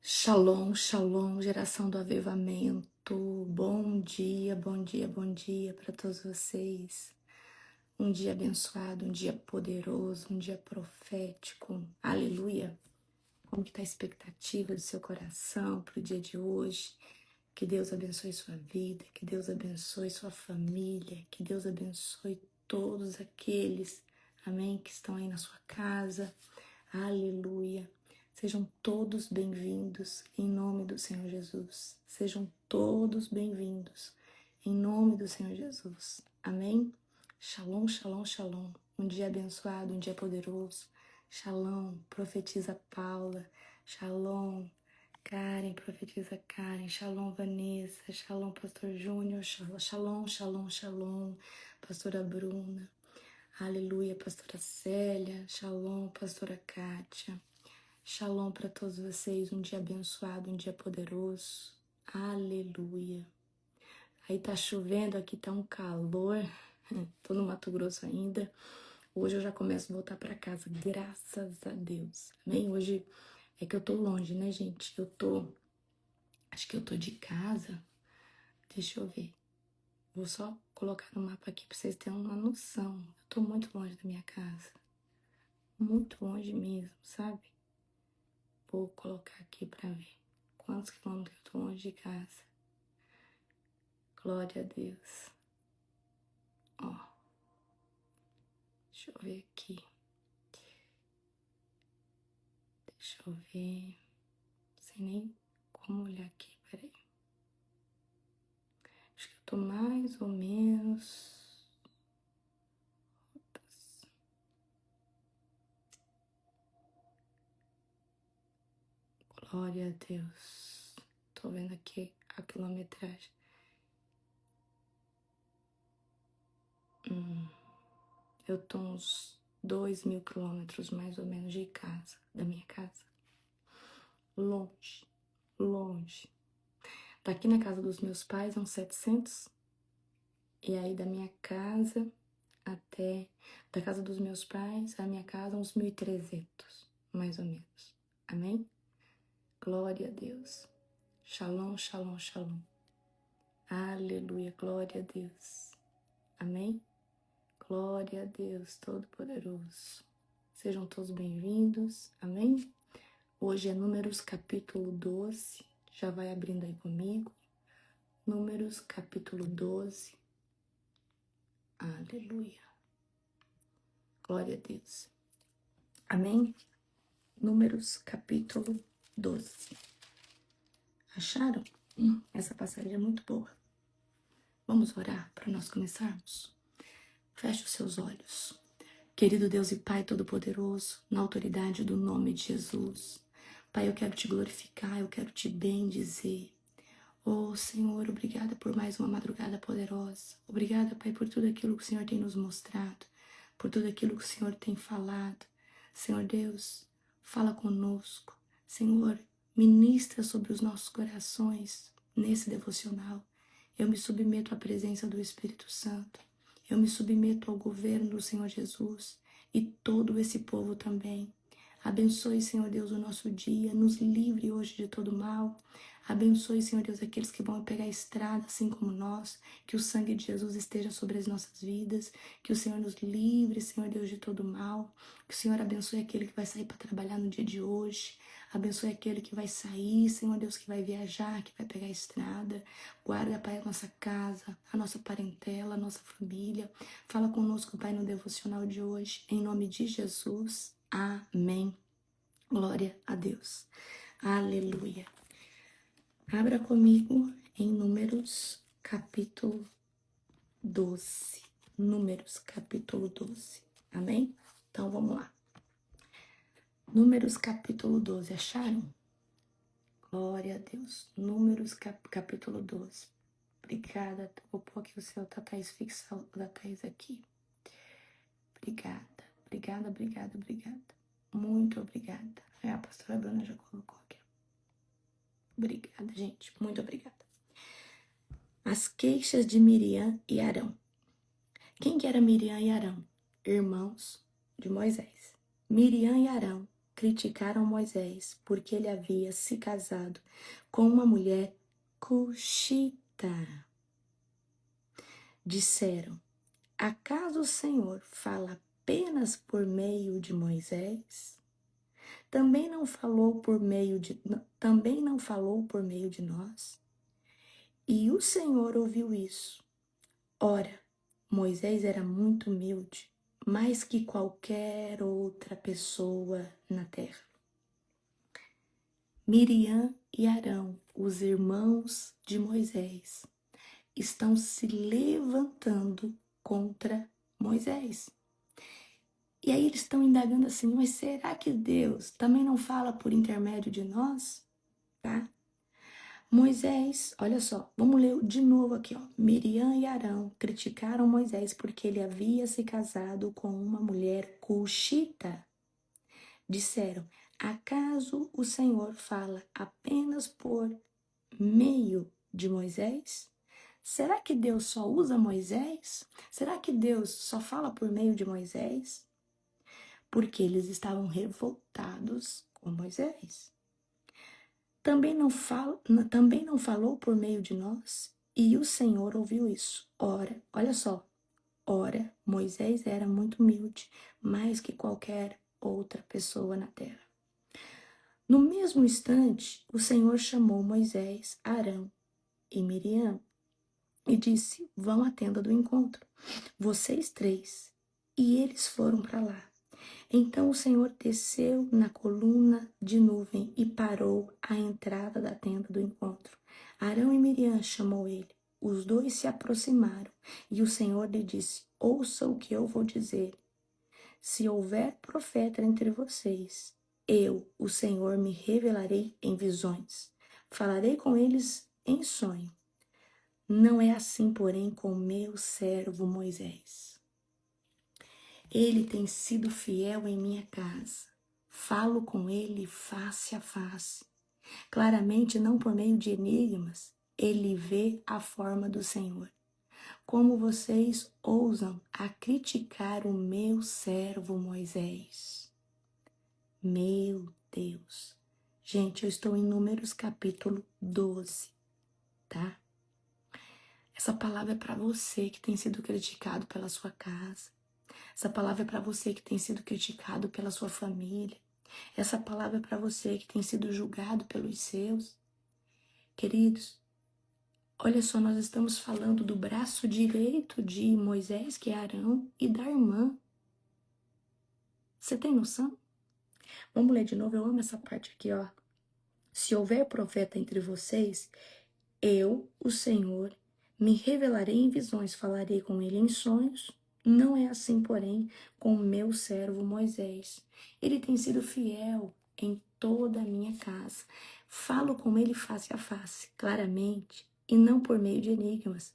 Shalom, shalom, geração do avivamento. Bom dia, bom dia, bom dia para todos vocês. Um dia abençoado, um dia poderoso, um dia profético. Aleluia. Como que está a expectativa do seu coração para o dia de hoje? Que Deus abençoe sua vida, que Deus abençoe sua família, que Deus abençoe todos aqueles, amém, que estão aí na sua casa. Aleluia. Sejam todos bem-vindos em nome do Senhor Jesus. Sejam todos bem-vindos em nome do Senhor Jesus. Amém? Shalom, shalom, shalom. Um dia abençoado, um dia poderoso. Shalom, profetiza Paula. Shalom, Karen, profetiza Karen. Shalom, Vanessa. Shalom, Pastor Júnior. Shalom, shalom, shalom, Pastora Bruna. Aleluia, pastora Célia. Shalom, pastora Kátia. Shalom para todos vocês. Um dia abençoado, um dia poderoso. Aleluia. Aí tá chovendo, aqui tá um calor. Tô no Mato Grosso ainda. Hoje eu já começo a voltar para casa, graças a Deus. Amém? Hoje é que eu tô longe, né, gente? Acho que eu tô de casa. Deixa eu ver. Vou só colocar no mapa aqui pra vocês terem uma noção. Eu tô muito longe da minha casa. Muito longe mesmo, sabe? Vou colocar aqui pra ver quantos quilômetros eu tô longe de casa. Glória a Deus. Ó. Deixa eu ver aqui. Deixa eu ver. Não sei nem como olhar aqui, peraí. Acho que eu tô mais ou menos... Glória a Deus. Tô vendo aqui a quilometragem. Eu tô uns 2.000 quilômetros mais ou menos de casa, da minha casa. Longe, longe. Daqui na casa dos meus pais, uns 700. E aí da minha casa até... Da casa dos meus pais, a minha casa, uns 1.300, mais ou menos. Amém? Glória a Deus. Shalom, shalom, shalom. Aleluia, glória a Deus. Amém? Glória a Deus Todo-Poderoso. Sejam todos bem-vindos. Amém? Hoje é Números capítulo 12. Já vai abrindo aí comigo. Números capítulo 12. Aleluia. Glória a Deus. Amém? Números capítulo 12. Acharam? Essa passagem é muito boa. Vamos orar para nós começarmos? Feche os seus olhos. Querido Deus e Pai Todo-Poderoso, na autoridade do nome de Jesus. Pai, eu quero te glorificar, eu quero te bendizer. Oh, Senhor, obrigada por mais uma madrugada poderosa. Obrigada, Pai, por tudo aquilo que o Senhor tem nos mostrado, por tudo aquilo que o Senhor tem falado. Senhor Deus, fala conosco. Senhor, ministra sobre os nossos corações nesse devocional. Eu me submeto à presença do Espírito Santo. Eu me submeto ao governo do Senhor Jesus e todo esse povo também. Abençoe, Senhor Deus, o nosso dia. Nos livre hoje de todo mal. Abençoe, Senhor Deus, aqueles que vão pegar a estrada, assim como nós. Que o sangue de Jesus esteja sobre as nossas vidas. Que o Senhor nos livre, Senhor Deus, de todo mal. Que o Senhor abençoe aquele que vai sair para trabalhar no dia de hoje. Abençoe aquele que vai sair, Senhor Deus, que vai viajar, que vai pegar a estrada. Guarda, Pai, a nossa casa, a nossa parentela, a nossa família. Fala conosco, Pai, no devocional de hoje. Em nome de Jesus. Amém. Glória a Deus. Aleluia. Abra comigo em Números capítulo 12. Números capítulo 12. Amém? Então vamos lá. Números capítulo 12. Acharam? Glória a Deus. Números capítulo 12. Obrigada. Vou pôr aqui o seu da Thaís, fixar o da Thaís aqui. Obrigada. Obrigada, obrigada, obrigada. Muito obrigada. A pastora Bruna já colocou aqui. Obrigada, gente. Muito obrigada. As queixas de Miriam e Arão. Quem que era Miriam e Arão? Irmãos de Moisés. Miriam e Arão criticaram Moisés, porque ele havia se casado com uma mulher cuxita. Disseram: acaso o Senhor fala apenas por meio de Moisés? Também não falou por meio de nós? E o Senhor ouviu isso. Ora, Moisés era muito humilde, mais que qualquer outra pessoa na terra. Miriam e Arão, os irmãos de Moisés, estão se levantando contra Moisés. E aí eles estão indagando assim, mas será que Deus também não fala por intermédio de nós? Tá? Moisés, olha só, vamos ler de novo aqui, ó. Miriam e Arão criticaram Moisés porque ele havia se casado com uma mulher cuxita. Disseram: acaso o Senhor fala apenas por meio de Moisés? Será que Deus só usa Moisés? Será que Deus só fala por meio de Moisés? Porque eles estavam revoltados com Moisés. Também não falou por meio de nós? E o Senhor ouviu isso. Ora, olha só. Ora, Moisés era muito humilde, mais que qualquer outra pessoa na terra. No mesmo instante, o Senhor chamou Moisés, Arão e Miriam e disse: vão à tenda do encontro, vocês três. E eles foram para lá. Então o Senhor desceu na coluna de nuvem e parou à entrada da tenda do encontro. Arão e Miriam chamou ele. Os dois se aproximaram e o Senhor lhe disse: ouça o que eu vou dizer. Se houver profeta entre vocês, eu, o Senhor, me revelarei em visões. Falarei com eles em sonho. Não é assim, porém, com meu servo Moisés. Ele tem sido fiel em minha casa. Falo com ele face a face. Claramente, não por meio de enigmas, ele vê a forma do Senhor. Como vocês ousam a criticar o meu servo Moisés? Meu Deus. Gente, eu estou em Números capítulo 12, tá? Essa palavra é para você que tem sido criticado pela sua casa. Essa palavra é para você que tem sido criticado pela sua família. Essa palavra é para você que tem sido julgado pelos seus. Queridos, olha só, nós estamos falando do braço direito de Moisés, que é Arão, e da irmã. Você tem noção? Vamos ler de novo, eu amo essa parte aqui, ó. Se houver profeta entre vocês, eu, o Senhor, me revelarei em visões, falarei com ele em sonhos. Não é assim, porém, com o meu servo Moisés. Ele tem sido fiel em toda a minha casa. Falo com ele face a face, claramente, e não por meio de enigmas.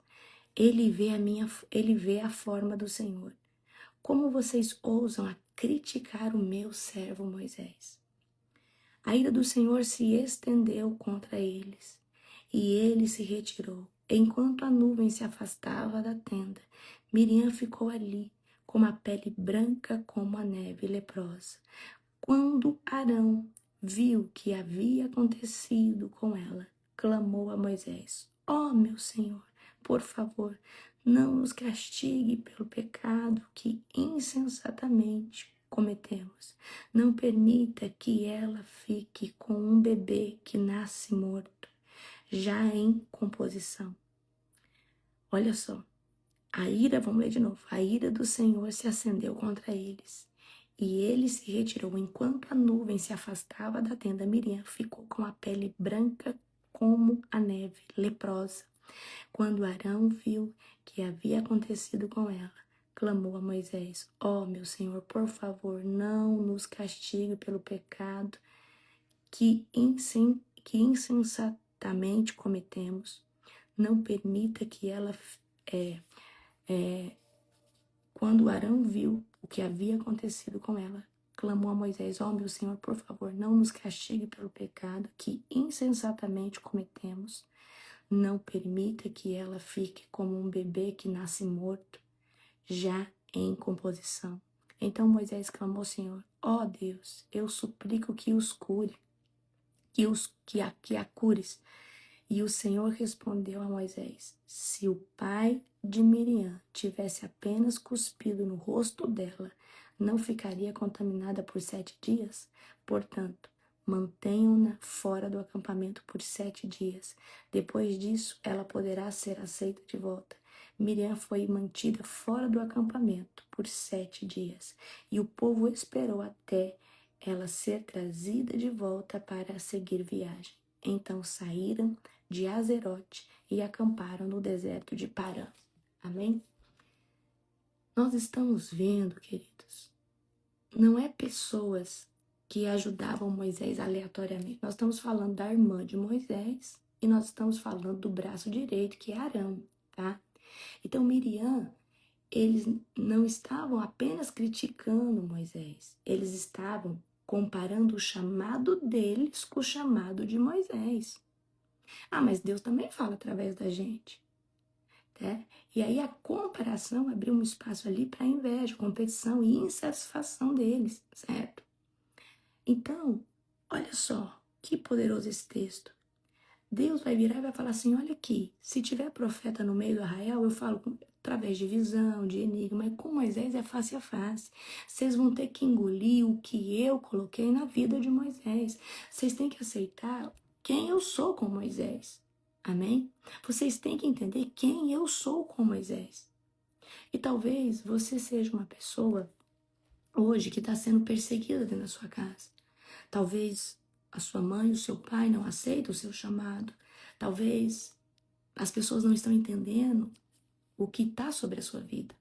Ele vê a forma do Senhor. Como vocês ousam a criticar o meu servo Moisés? A ira do Senhor se estendeu contra eles, e ele se retirou. Enquanto a nuvem se afastava da tenda, Miriam ficou ali, com uma pele branca como a neve leprosa. Quando Arão viu o que havia acontecido com ela, clamou a Moisés: ó meu Senhor, por favor, não nos castigue pelo pecado que insensatamente cometemos. Não permita que ela fique com um bebê que nasce morto, já em composição. Olha só, vamos ler de novo. A ira do Senhor se acendeu contra eles, e ele se retirou. Enquanto a nuvem se afastava da tenda, Miriam ficou com a pele branca como a neve, leprosa. Quando Arão viu que havia acontecido com ela, clamou a Moisés: ó meu Senhor, por favor, não nos castigue pelo pecado que insensatamente cometemos. Não permita que ela... Quando Arão viu o que havia acontecido com ela, clamou a Moisés: ó meu Senhor, por favor, não nos castigue pelo pecado que insensatamente cometemos. Não permita que ela fique como um bebê que nasce morto, já em composição. Então Moisés clamou ao Senhor: ó Deus, eu suplico que os cure, que a cures. E o Senhor respondeu a Moisés: se o pai de Miriam tivesse apenas cuspido no rosto dela, não ficaria contaminada por 7 dias? Portanto, mantenham-na fora do acampamento por 7 dias. Depois disso, ela poderá ser aceita de volta. Miriam foi mantida fora do acampamento por 7 dias, e o povo esperou até ela ser trazida de volta para seguir viagem. Então saíram de Azerote e acamparam no deserto de Parã. Amém? Nós estamos vendo, queridos, não é pessoas que ajudavam Moisés aleatoriamente. Nós estamos falando da irmã de Moisés e nós estamos falando do braço direito, que é Arão, tá? Então Miriam, eles não estavam apenas criticando Moisés, eles estavam comparando o chamado deles com o chamado de Moisés. Ah, mas Deus também fala através da gente, né? E aí a comparação abriu um espaço ali para inveja, competição e insatisfação deles, certo? Então, olha só, que poderoso esse texto. Deus vai virar e vai falar assim, olha aqui, se tiver profeta no meio do arraial, eu falo através de visão, de enigma, mas com Moisés é face a face. Vocês vão ter que engolir o que eu coloquei na vida de Moisés. Vocês têm que aceitar quem eu sou com Moisés. Amém? Vocês têm que entender quem eu sou com Moisés. E talvez você seja uma pessoa hoje que está sendo perseguida dentro da sua casa. Talvez a sua mãe, o seu pai não aceitam o seu chamado. Talvez as pessoas não estão entendendo o que está sobre a sua vida.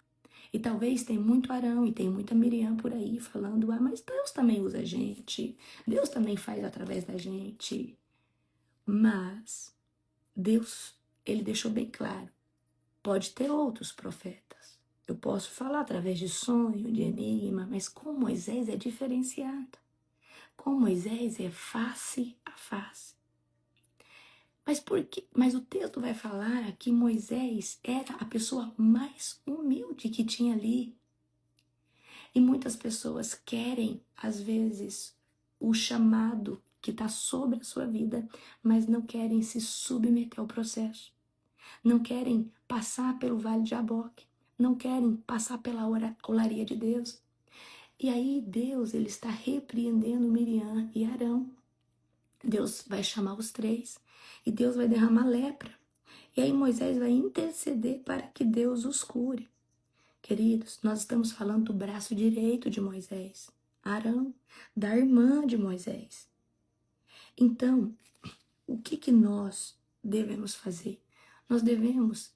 E talvez tem muito Arão e tem muita Miriam por aí falando, ah, mas Deus também usa a gente. Deus também faz através da gente. Mas Deus, ele deixou bem claro, pode ter outros profetas. Eu posso falar através de sonho, de enigma, mas com Moisés é diferenciado. Com Moisés é face a face. Mas por quê? Mas o texto vai falar que Moisés era a pessoa mais humilde que tinha ali. E muitas pessoas querem, às vezes, o chamado que está sobre a sua vida, mas não querem se submeter ao processo. Não querem passar pelo vale de Jaboque. Não querem passar pela olaria de Deus. E aí Deus, ele está repreendendo Miriam e Arão. Deus vai chamar os 3 e Deus vai derramar lepra. E aí Moisés vai interceder para que Deus os cure. Queridos, nós estamos falando do braço direito de Moisés, Arão, da irmã de Moisés. Então, o que nós devemos fazer? Nós devemos,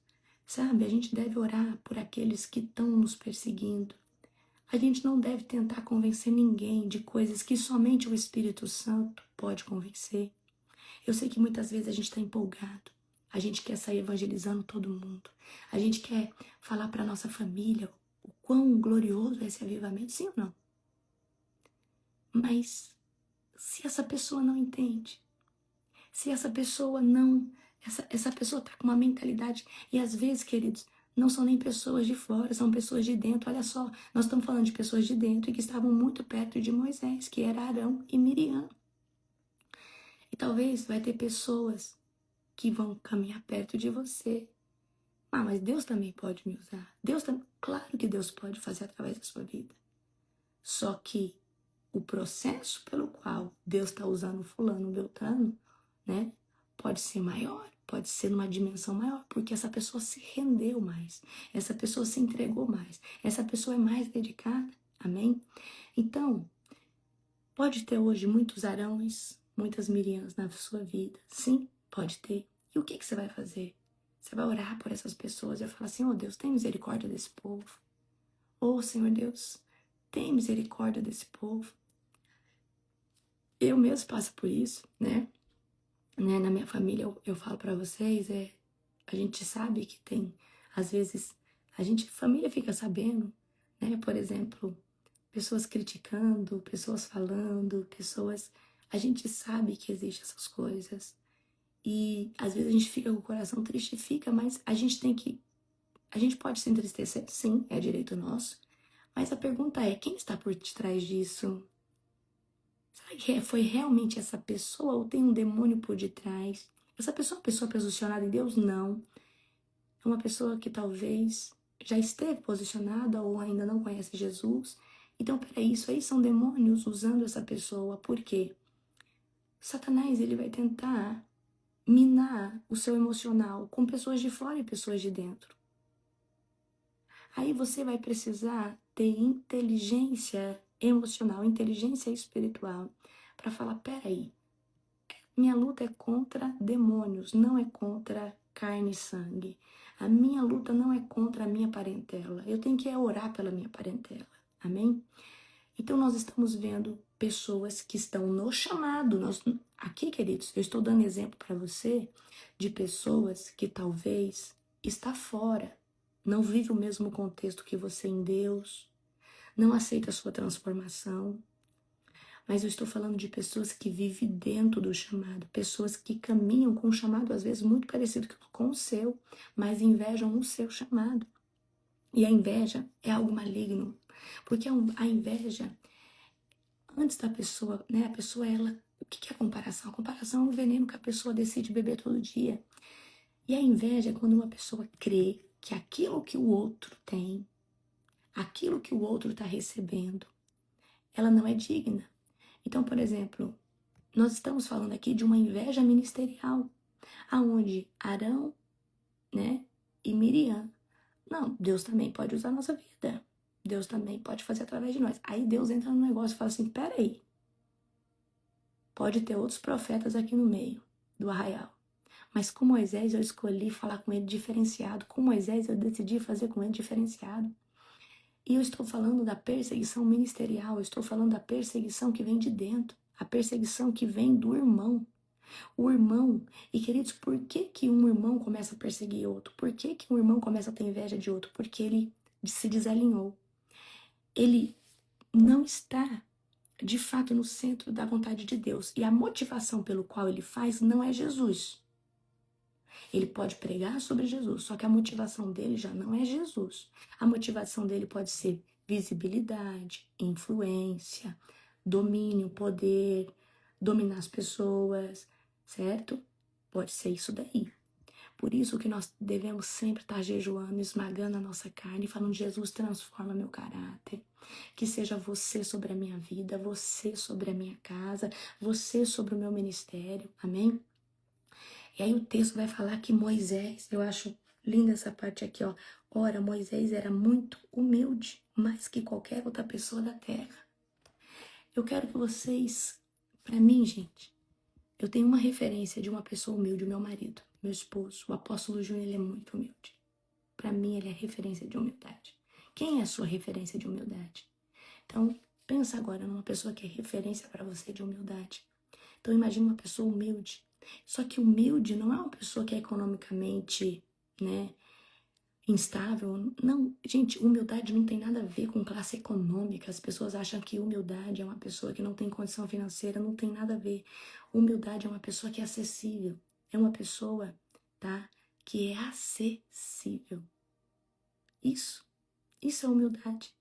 sabe, a gente deve orar por aqueles que estão nos perseguindo. A gente não deve tentar convencer ninguém de coisas que somente o Espírito Santo pode convencer. Eu sei que muitas vezes a gente está empolgado. A gente quer sair evangelizando todo mundo. A gente quer falar para nossa família o quão glorioso é esse avivamento, sim ou não? Mas se essa pessoa não entende, se essa pessoa não... Essa pessoa está com uma mentalidade... E às vezes, queridos, não são nem pessoas de fora, são pessoas de dentro. Olha só, nós estamos falando de pessoas de dentro e que estavam muito perto de Moisés, que era Arão e Miriam. E talvez vai ter pessoas que vão caminhar perto de você. Ah, mas Deus também pode me usar. Claro que Deus pode fazer através da sua vida. Só que o processo pelo qual Deus está usando fulano, beltrano, né, pode ser maior, pode ser numa dimensão maior, porque essa pessoa se rendeu mais, essa pessoa se entregou mais, essa pessoa é mais dedicada, amém? Então, pode ter hoje muitos Arões, muitas Miriams na sua vida, sim, pode ter. E o que você vai fazer? Você vai orar por essas pessoas e vai falar assim, oh Deus, tem misericórdia desse povo. Oh Senhor Deus, tem misericórdia desse povo. Eu mesmo passo por isso, né? Na minha família, eu falo pra vocês, a gente sabe que tem, às vezes, família fica sabendo, né? Por exemplo, pessoas criticando, pessoas falando, a gente sabe que existem essas coisas. E às vezes a gente fica com o coração triste, mas a gente pode se entristecer, sim, é direito nosso. Mas a pergunta é, quem está por detrás disso? Será que foi realmente essa pessoa ou tem um demônio por detrás? Essa pessoa é uma pessoa posicionada em Deus? Não. É uma pessoa que talvez já esteve posicionada ou ainda não conhece Jesus. Então, peraí, isso aí são demônios usando essa pessoa. Por quê? Satanás, ele vai tentar minar o seu emocional com pessoas de fora e pessoas de dentro. Aí você vai precisar ter inteligência emocional, inteligência espiritual, para falar, peraí, minha luta é contra demônios, não é contra carne e sangue. A minha luta não é contra a minha parentela. Eu tenho que orar pela minha parentela. Amém? Então nós estamos vendo pessoas que estão no chamado. Aqui, queridos, eu estou dando exemplo para você de pessoas que talvez está fora, não vive o mesmo contexto que você em Deus, não aceita a sua transformação. Mas eu estou falando de pessoas que vivem dentro do chamado, pessoas que caminham com um chamado às vezes muito parecido com o seu, mas invejam o seu chamado. E a inveja é algo maligno, porque a inveja, antes da pessoa, né, a pessoa, ela, o que é a comparação? A comparação é um veneno que a pessoa decide beber todo dia. E a inveja é quando uma pessoa crê que aquilo que o outro tem, aquilo que o outro está recebendo, ela não é digna. Então, por exemplo, nós estamos falando aqui de uma inveja ministerial, aonde Arão, né, e Miriam, não, Deus também pode usar a nossa vida. Deus também pode fazer através de nós. Aí Deus entra no negócio e fala assim, peraí, pode ter outros profetas aqui no meio do arraial. Mas com Moisés eu escolhi falar com ele diferenciado. Com Moisés eu decidi fazer com ele diferenciado. E eu estou falando da perseguição ministerial, eu estou falando da perseguição que vem de dentro, a perseguição que vem do irmão. O irmão, e queridos, por que que um irmão começa a perseguir outro? Por que que um irmão começa a ter inveja de outro? Porque ele se desalinhou. Ele não está, de fato, no centro da vontade de Deus. E a motivação pelo qual ele faz não é Jesus. Ele pode pregar sobre Jesus, só que a motivação dele já não é Jesus. A motivação dele pode ser visibilidade, influência, domínio, poder, dominar as pessoas, certo? Pode ser isso daí. Por isso que nós devemos sempre estar jejuando, esmagando a nossa carne, falando, Jesus, transforma meu caráter. Que seja você sobre a minha vida, você sobre a minha casa, você sobre o meu ministério. Amém? E aí o texto vai falar que Moisés, eu acho linda essa parte aqui, ó. Ora, Moisés era muito humilde, mais que qualquer outra pessoa da terra. Eu quero que vocês, para mim, gente, eu tenho uma referência de uma pessoa humilde, o meu marido, meu esposo, o apóstolo Júnior, ele é muito humilde. Para mim, ele é referência de humildade. Quem é a sua referência de humildade? Então, pensa agora numa pessoa que é referência para você de humildade. Então, imagine uma pessoa humilde. Só que humilde não é uma pessoa que é economicamente, né, instável. Não, gente, humildade não tem nada a ver com classe econômica. As pessoas acham que humildade é uma pessoa que não tem condição financeira. Não tem nada a ver. Humildade é uma pessoa que é acessível. É uma pessoa, tá, que é acessível. Isso é humildade.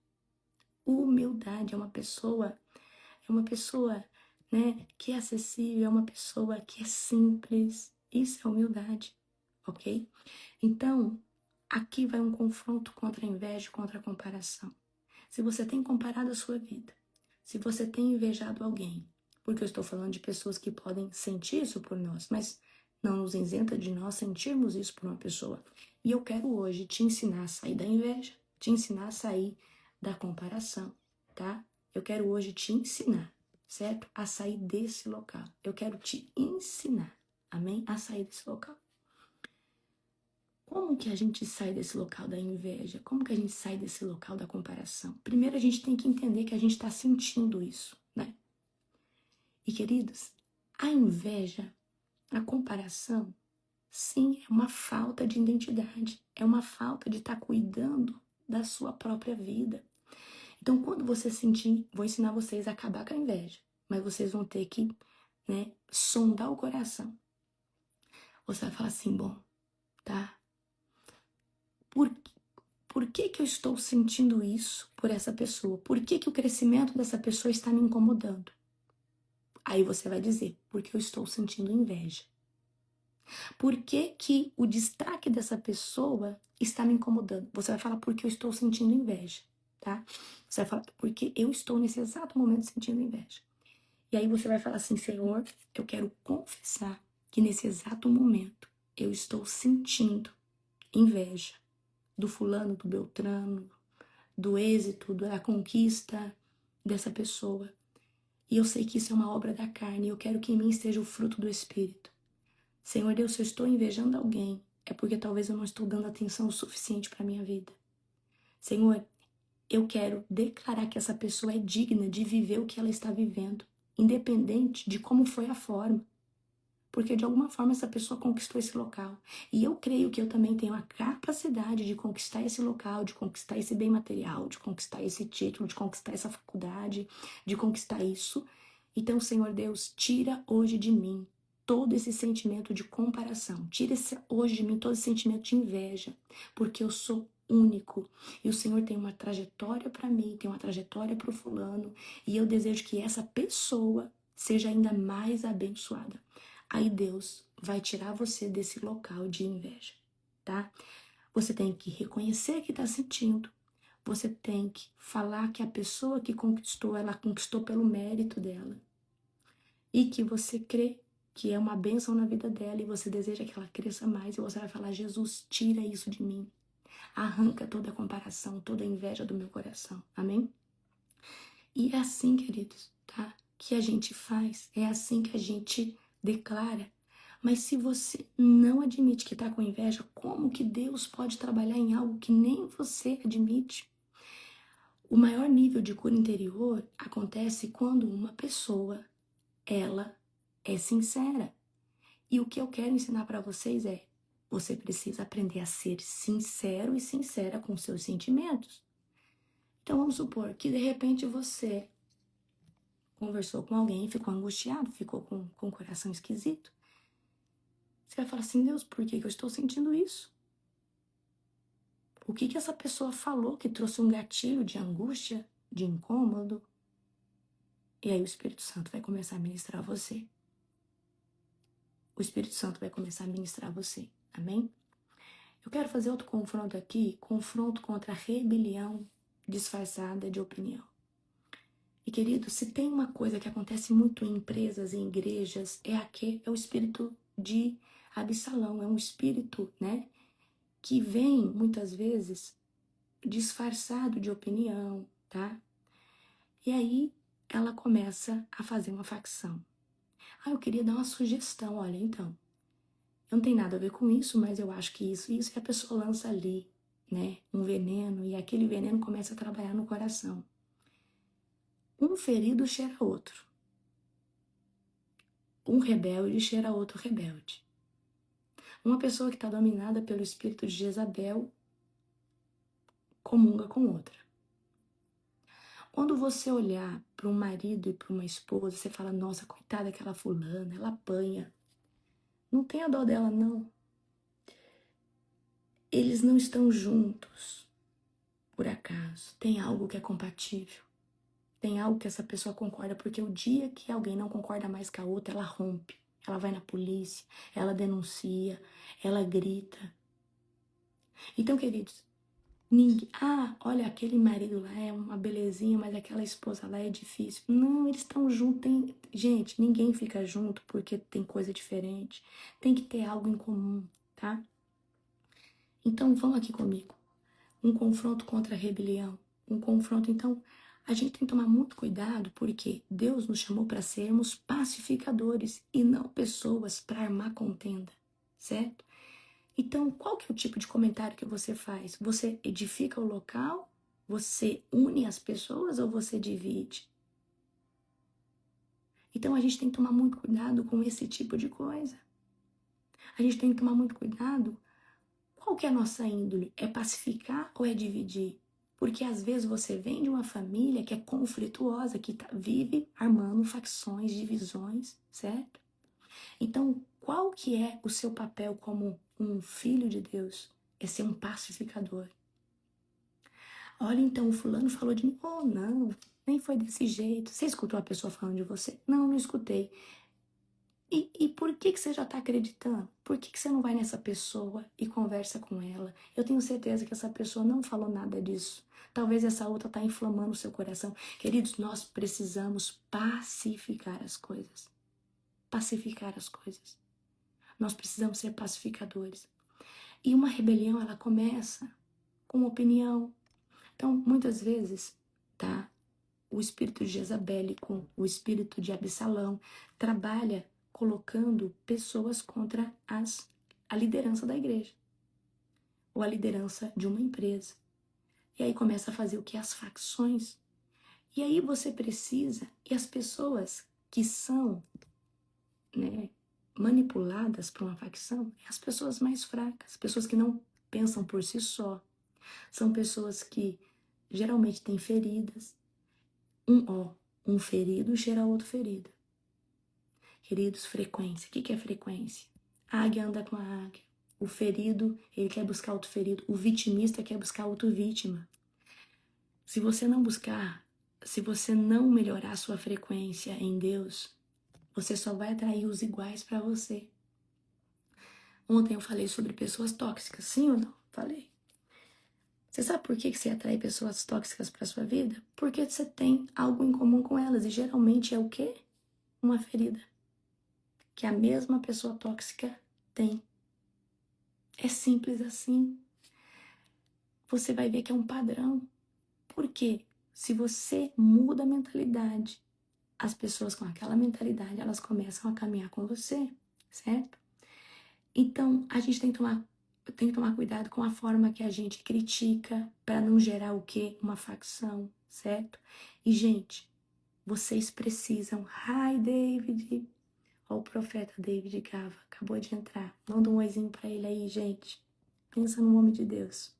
Humildade é uma pessoa, né, que é acessível, é uma pessoa que é simples. Isso é humildade, ok? Então, aqui vai um confronto contra a inveja, contra a comparação. Se você tem comparado a sua vida, se você tem invejado alguém, porque eu estou falando de pessoas que podem sentir isso por nós, mas não nos isenta de nós sentirmos isso por uma pessoa. E eu quero hoje te ensinar a sair da inveja, te ensinar a sair da comparação, tá? Eu quero hoje te ensinar, certo? A sair desse local. Eu quero te ensinar, amém? A sair desse local. Como que a gente sai desse local da inveja? Como que a gente sai desse local da comparação? Primeiro a gente tem que entender que a gente está sentindo isso, né? E queridos, a inveja, a comparação, sim, é uma falta de identidade. É uma falta de estar cuidando da sua própria vida. Então, quando você sentir, vou ensinar vocês a acabar com a inveja, mas vocês vão ter que, né, sondar o coração. Você vai falar assim, bom, tá? por que que eu estou sentindo isso por essa pessoa? Por que que o crescimento dessa pessoa está me incomodando? Aí você vai dizer, porque eu estou sentindo inveja. Por que que o destaque dessa pessoa está me incomodando? Você vai falar, porque eu estou sentindo inveja, tá? Você vai falar, porque eu estou nesse exato momento sentindo inveja. E aí você vai falar assim, Senhor, eu quero confessar que nesse exato momento eu estou sentindo inveja do fulano, do Beltrano, do êxito, da conquista dessa pessoa. E eu sei que isso é uma obra da carne, e eu quero que em mim esteja o fruto do Espírito. Senhor Deus, se eu estou invejando alguém, é porque talvez eu não estou dando atenção o suficiente para a minha vida. Senhor, eu quero declarar que essa pessoa é digna de viver o que ela está vivendo, independente de como foi a forma. Porque de alguma forma essa pessoa conquistou esse local. E eu creio que eu também tenho a capacidade de conquistar esse local, de conquistar esse bem material, de conquistar esse título, de conquistar essa faculdade, de conquistar isso. Então, Senhor Deus, tira hoje de mim todo esse sentimento de comparação. Tira hoje de mim todo esse sentimento de inveja, porque eu sou único. E o Senhor tem uma trajetória para mim, tem uma trajetória para o fulano, e eu desejo que essa pessoa seja ainda mais abençoada. Aí Deus vai tirar você desse local de inveja, tá? Você tem que reconhecer que está sentindo. Você tem que falar que a pessoa que conquistou, ela conquistou pelo mérito dela. E que você crê que é uma bênção na vida dela e você deseja que ela cresça mais. E você vai falar, Jesus, tira isso de mim. Arranca toda a comparação, toda a inveja do meu coração. Amém? E é assim, queridos, tá? Que a gente faz. É assim que a gente declara. Mas se você não admite que está com inveja, como que Deus pode trabalhar em algo que nem você admite? O maior nível de cura interior acontece quando uma pessoa, ela é sincera. E o que eu quero ensinar para vocês é, você precisa aprender a ser sincero e sincera com seus sentimentos. Então vamos supor que de repente você conversou com alguém, ficou angustiado, ficou com o coração esquisito. Você vai falar assim, Deus, por que eu estou sentindo isso? O que essa pessoa falou que trouxe um gatilho de angústia, de incômodo? E aí o Espírito Santo vai começar a ministrar você. O Espírito Santo vai começar a ministrar você. Amém? Eu quero fazer outro confronto aqui, confronto contra a rebelião disfarçada de opinião. E querido, se tem uma coisa que acontece muito em empresas, em igrejas, é o espírito de Absalão, é um espírito, né, que vem muitas vezes disfarçado de opinião, tá? E aí ela começa a fazer uma facção. Eu queria dar uma sugestão, olha, então, não tem nada a ver com isso, mas eu acho que isso, e a pessoa lança ali, né, um veneno, e aquele veneno começa a trabalhar no coração. Um ferido cheira outro. Um rebelde cheira outro rebelde. Uma pessoa que está dominada pelo espírito de Jezabel comunga com outra. Quando você olhar para um marido e para uma esposa, você fala, nossa, coitada daquela fulana, ela apanha. Não tenha dó dela, não. Eles não estão juntos, por acaso. Tem algo que é compatível. Tem algo que essa pessoa concorda, porque o dia que alguém não concorda mais com a outra, ela rompe. Ela vai na polícia, ela denuncia, ela grita. Então, queridos, olha, aquele marido lá é uma belezinha, mas aquela esposa lá é difícil. Não, eles estão juntos. Gente, ninguém fica junto porque tem coisa diferente. Tem que ter algo em comum, tá? Então, vão aqui comigo. Um confronto contra a rebelião. Um confronto, então, a gente tem que tomar muito cuidado porque Deus nos chamou para sermos pacificadores e não pessoas para armar contenda, certo? Então, qual que é o tipo de comentário que você faz? Você edifica o local? Você une as pessoas ou você divide? Então, a gente tem que tomar muito cuidado com esse tipo de coisa. A gente tem que tomar muito cuidado. Qual que é a nossa índole? É pacificar ou é dividir? Porque às vezes você vem de uma família que é conflituosa, que vive armando facções, divisões, certo? Então, qual que é o seu papel como um filho de Deus? É ser um pacificador. Olha, então, o fulano falou de mim. Oh, não, nem foi desse jeito. Você escutou a pessoa falando de você? Não, não escutei. E por que você já está acreditando? Por que você não vai nessa pessoa e conversa com ela? Eu tenho certeza que essa pessoa não falou nada disso. Talvez essa outra está inflamando o seu coração. Queridos, nós precisamos pacificar as coisas. Pacificar as coisas. Nós precisamos ser pacificadores. E uma rebelião, ela começa com uma opinião. Então, muitas vezes, tá? O espírito de Jezabélico, o espírito de Absalão, trabalha colocando pessoas contra a liderança da igreja, ou a liderança de uma empresa. E aí começa a fazer o que? As facções. E aí você precisa, e as pessoas que são, né, manipuladas por uma facção, as pessoas mais fracas, pessoas que não pensam por si só, são pessoas que geralmente têm feridas. Um ferido cheira outro ferido. Queridos, frequência. O que é frequência? A águia anda com a águia. O ferido, ele quer buscar outro ferido. O vitimista quer buscar outro vítima. Se você não buscar, se você não melhorar a sua frequência em Deus, você só vai atrair os iguais para você. Ontem eu falei sobre pessoas tóxicas, sim ou não? Falei. Você sabe por que você atrai pessoas tóxicas para sua vida? Porque você tem algo em comum com elas. E geralmente é o quê? Uma ferida. Que a mesma pessoa tóxica tem. É simples assim. Você vai ver que é um padrão. Por quê? Se você muda a mentalidade, as pessoas com aquela mentalidade, elas começam a caminhar com você, certo? Então, a gente tem que tomar cuidado com a forma que a gente critica para não gerar o quê? Uma facção, certo? E, gente, vocês precisam... Hi, David! Ó, o profeta David Gava, acabou de entrar. Manda um oizinho pra ele aí, gente. Pensa no homem de Deus.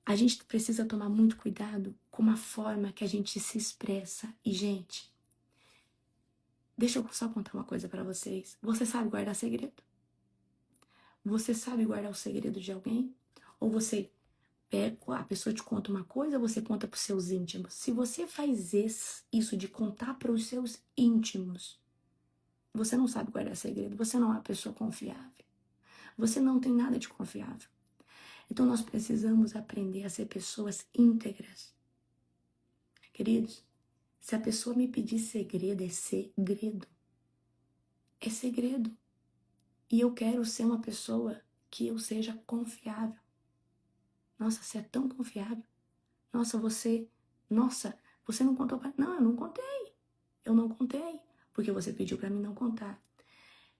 A gente precisa tomar muito cuidado com a forma que a gente se expressa. E, gente, deixa eu só contar uma coisa pra vocês. Você sabe guardar segredo? Você sabe guardar o segredo de alguém? Ou você pega, a pessoa te conta uma coisa, ou você conta pros seus íntimos? Se você faz isso de contar pros seus íntimos, você não sabe guardar segredo, você não é uma pessoa confiável. Você não tem nada de confiável. Então nós precisamos aprender a ser pessoas íntegras. Queridos, se a pessoa me pedir segredo, é segredo. É segredo. E eu quero ser uma pessoa que eu seja confiável. Nossa, você é tão confiável. Nossa, você não contou pra... Não, eu não contei. Eu não contei, porque você pediu pra mim não contar.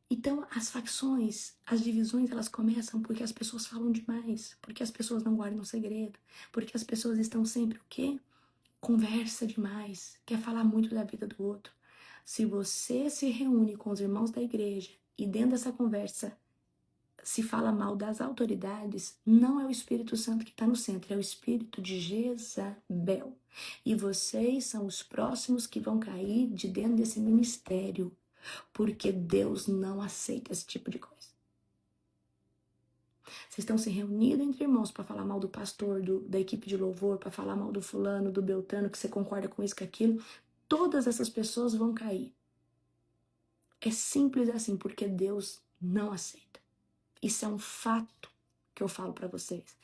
Então, as facções, as divisões, elas começam porque as pessoas falam demais, porque as pessoas não guardam segredo, porque as pessoas estão sempre o quê? Conversa demais, quer falar muito da vida do outro. Se você se reúne com os irmãos da igreja e dentro dessa conversa se fala mal das autoridades, não é o Espírito Santo que está no centro, é o espírito de Jezabel. E vocês são os próximos que vão cair de dentro desse ministério, porque Deus não aceita esse tipo de coisa. Vocês estão se reunindo entre irmãos para falar mal do pastor, da equipe de louvor, para falar mal do fulano, do beltrano, que você concorda com isso, com aquilo. Todas essas pessoas vão cair. É simples assim, porque Deus não aceita. Isso é um fato que eu falo para vocês.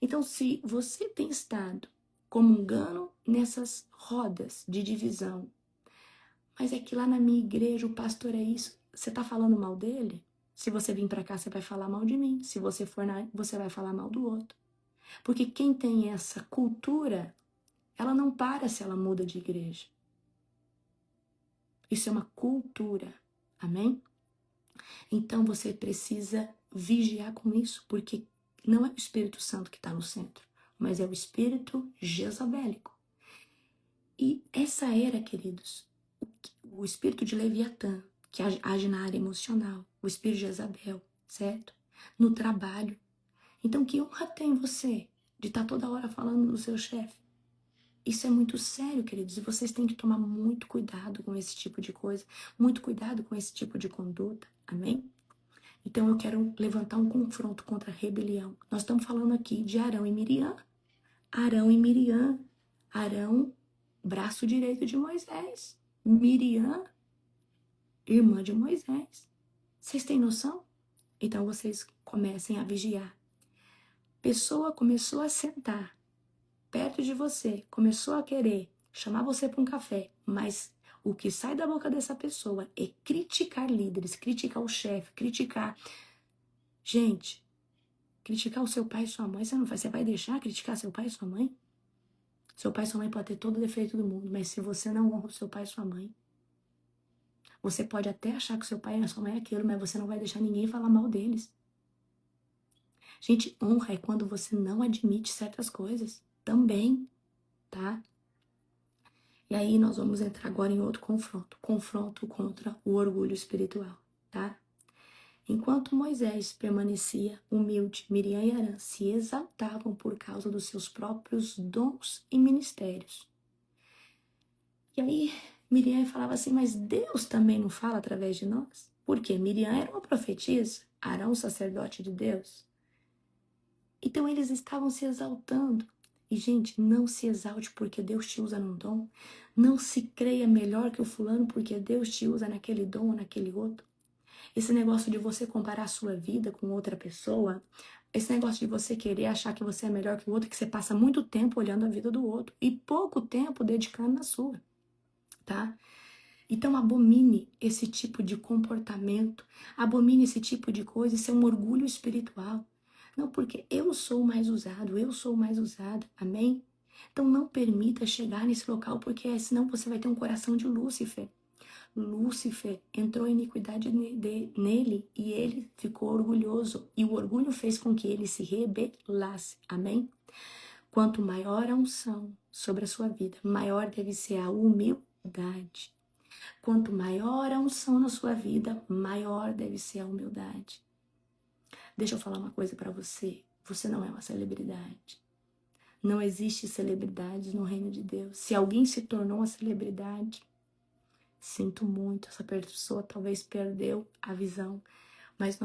Então, se você tem estado comungando nessas rodas de divisão, mas é que lá na minha igreja o pastor é isso, você tá falando mal dele? Se você vir para cá, você vai falar mal de mim. Se você for você vai falar mal do outro. Porque quem tem essa cultura, ela não para se ela muda de igreja. Isso é uma cultura. Amém? Então você precisa vigiar com isso, porque não é o Espírito Santo que está no centro, mas é o espírito jezabélico. E essa era, queridos, o espírito de Leviatã, que age na área emocional, o espírito de Jezabel, certo? No trabalho. Então, que honra tem você de estar toda hora falando do seu chefe? Isso é muito sério, queridos, e vocês têm que tomar muito cuidado com esse tipo de coisa, muito cuidado com esse tipo de conduta, amém? Então, eu quero levantar um confronto contra a rebelião. Nós estamos falando aqui de Arão e Miriam. Arão e Miriam. Arão, braço direito de Moisés. Miriam, irmã de Moisés. Vocês têm noção? Então vocês comecem a vigiar. Pessoa começou a sentar perto de você, começou a querer chamar você para um café, mas o que sai da boca dessa pessoa é criticar líderes, criticar o chefe, criticar... Gente, criticar o seu pai e sua mãe, você vai deixar criticar seu pai e sua mãe? Seu pai e sua mãe podem ter todo o defeito do mundo, mas se você não honra o seu pai e sua mãe, você pode até achar que seu pai e sua mãe é aquilo, mas você não vai deixar ninguém falar mal deles. Gente, honra é quando você não admite certas coisas também, tá? E aí nós vamos entrar agora em outro confronto. Confronto contra o orgulho espiritual, tá? Enquanto Moisés permanecia humilde, Miriam e Arã se exaltavam por causa dos seus próprios dons e ministérios. E aí Miriam falava assim, mas Deus também não fala através de nós? Porque Miriam era uma profetisa, Arão, sacerdote de Deus. Então eles estavam se exaltando. E, gente, não se exalte porque Deus te usa num dom. Não se creia melhor que o fulano porque Deus te usa naquele dom ou naquele outro. Esse negócio de você comparar a sua vida com outra pessoa, esse negócio de você querer achar que você é melhor que o outro, que você passa muito tempo olhando a vida do outro e pouco tempo dedicando na sua, tá? Então abomine esse tipo de comportamento, abomine esse tipo de coisa, isso é um orgulho espiritual. Não, porque eu sou mais usado, eu sou mais usada, amém? Então não permita chegar nesse local, porque senão você vai ter um coração de Lúcifer. Lúcifer entrou em iniquidade nele e ele ficou orgulhoso. E o orgulho fez com que ele se rebelasse, amém? Quanto maior a unção sobre a sua vida, maior deve ser a humildade. Quanto maior a unção na sua vida, maior deve ser a humildade. Deixa eu falar uma coisa para você. Você não é uma celebridade. Não existe celebridade no reino de Deus. Se alguém se tornou uma celebridade, sinto muito, essa pessoa talvez perdeu a visão. Mas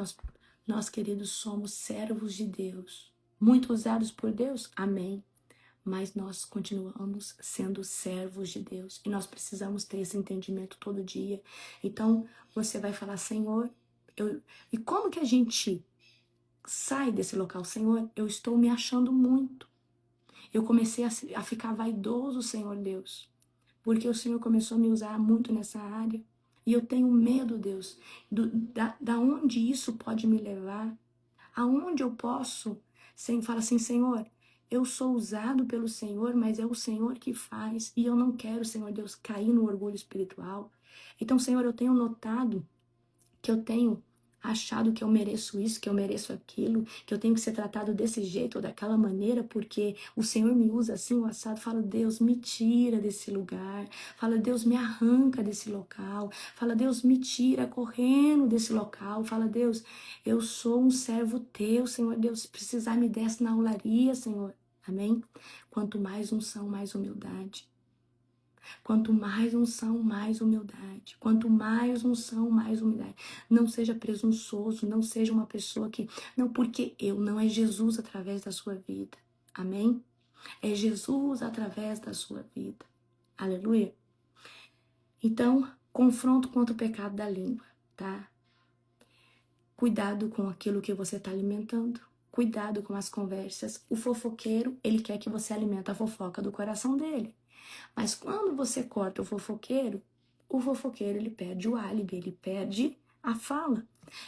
nós queridos, somos servos de Deus. Muito usados por Deus? Amém. Mas nós continuamos sendo servos de Deus. E nós precisamos ter esse entendimento todo dia. Então, você vai falar, Senhor, e como que a gente sai desse local? Senhor, eu estou me achando muito. Eu comecei a ficar vaidoso, Senhor Deus. Porque o Senhor começou a me usar muito nessa área. E eu tenho medo, Deus, da onde isso pode me levar. Aonde eu posso, fala assim, Senhor, eu sou usado pelo Senhor, mas é o Senhor que faz. E eu não quero, Senhor Deus, cair no orgulho espiritual. Então, Senhor, eu tenho notado que eu tenho achado que eu mereço isso, que eu mereço aquilo, que eu tenho que ser tratado desse jeito ou daquela maneira, porque o Senhor me usa assim, o assado. Fala, Deus, me tira desse lugar. Fala, Deus, me arranca desse local. Fala, Deus, me tira correndo desse local. Fala, Deus, eu sou um servo teu, Senhor Deus. Se precisar, me desce na olaria, Senhor. Amém? Quanto mais unção, mais humildade. Quanto mais unção, mais humildade. Quanto mais unção, mais humildade. Não seja presunçoso, não seja uma pessoa que... Não, porque não é Jesus através da sua vida. Amém? É Jesus através da sua vida. Aleluia? Então, confronto contra o pecado da língua, tá? Cuidado com aquilo que você está alimentando. Cuidado com as conversas. O fofoqueiro, ele quer que você alimente a fofoca do coração dele. Mas quando você corta o fofoqueiro ele perde o álibi, ele perde a fala.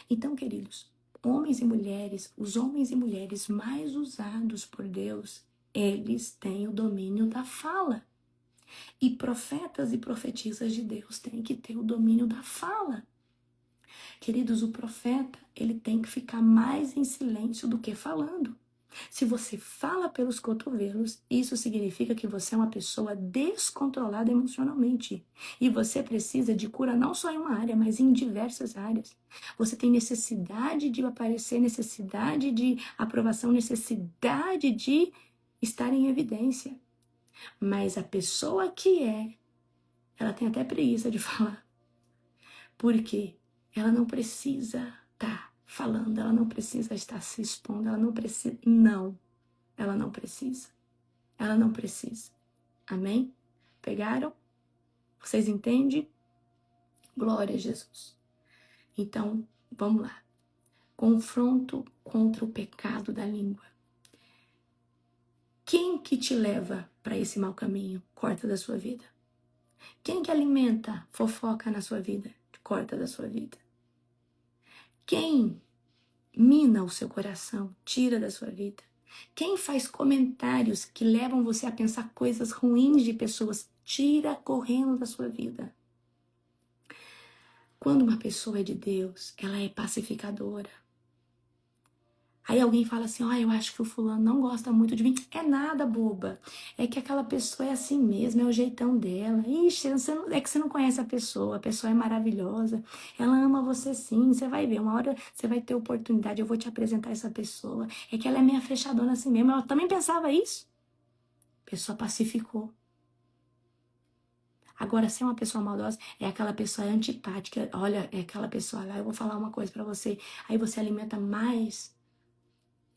Então, queridos, homens e mulheres, os homens e mulheres mais usados por Deus, eles têm o domínio da fala. E profetas e profetisas de Deus têm que ter o domínio da fala. Queridos, o profeta, ele tem que ficar mais em silêncio do que falando. Se você fala pelos cotovelos, isso significa que você é uma pessoa descontrolada emocionalmente. E você precisa de cura não só em uma área, mas em diversas áreas. Você tem necessidade de aparecer, necessidade de aprovação, necessidade de estar em evidência. Mas a pessoa que ela tem até preguiça de falar. Por quê? Ela não precisa estar falando, ela não precisa estar se expondo, ela não precisa. Não, ela não precisa. Ela não precisa. Amém? Pegaram? Vocês entendem? Glória a Jesus. Então, vamos lá. Confronto contra o pecado da língua. Quem que te leva para esse mau caminho? Corta da sua vida. Quem que alimenta fofoca na sua vida? Corta da sua vida. Quem mina o seu coração? Tira da sua vida. Quem faz comentários que levam você a pensar coisas ruins de pessoas? Tira correndo da sua vida. Quando uma pessoa é de Deus, ela é pacificadora. Aí alguém fala assim, eu acho que o fulano não gosta muito de mim. É nada, boba. É que aquela pessoa é assim mesmo, é o jeitão dela. Ixi, é que você não conhece a pessoa é maravilhosa. Ela ama você sim, você vai ver. Uma hora você vai ter oportunidade, eu vou te apresentar essa pessoa. É que ela é minha fechadona assim mesmo. Eu também pensava isso. A pessoa pacificou. Agora, se é uma pessoa maldosa, é aquela pessoa antipática. Olha, é aquela pessoa lá, eu vou falar uma coisa pra você. Aí você alimenta mais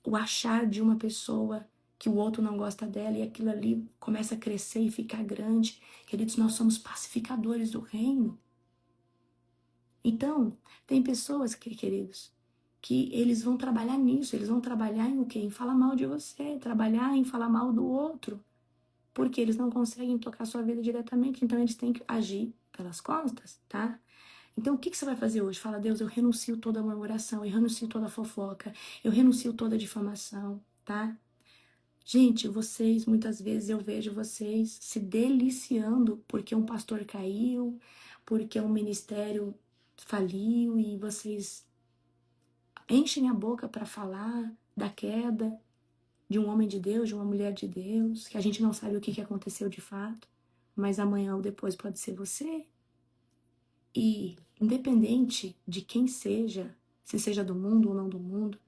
o achar de uma pessoa que o outro não gosta dela e aquilo ali começa a crescer e ficar grande. Queridos, nós somos pacificadores do reino. Então, tem pessoas, queridos, que eles vão trabalhar nisso, eles vão trabalhar em o quê? Em falar mal de você, trabalhar em falar mal do outro, porque eles não conseguem tocar sua vida diretamente, então eles têm que agir pelas costas, tá? Então, o que você vai fazer hoje? Fala, Deus, eu renuncio toda a murmuração, eu renuncio toda a fofoca, eu renuncio toda a difamação, tá? Gente, vocês, muitas vezes eu vejo vocês se deliciando porque um pastor caiu, porque um ministério faliu e vocês enchem a boca para falar da queda de um homem de Deus, de uma mulher de Deus, que a gente não sabe o que aconteceu de fato, mas amanhã ou depois pode ser você. E independente de quem seja, se seja do mundo ou não do mundo,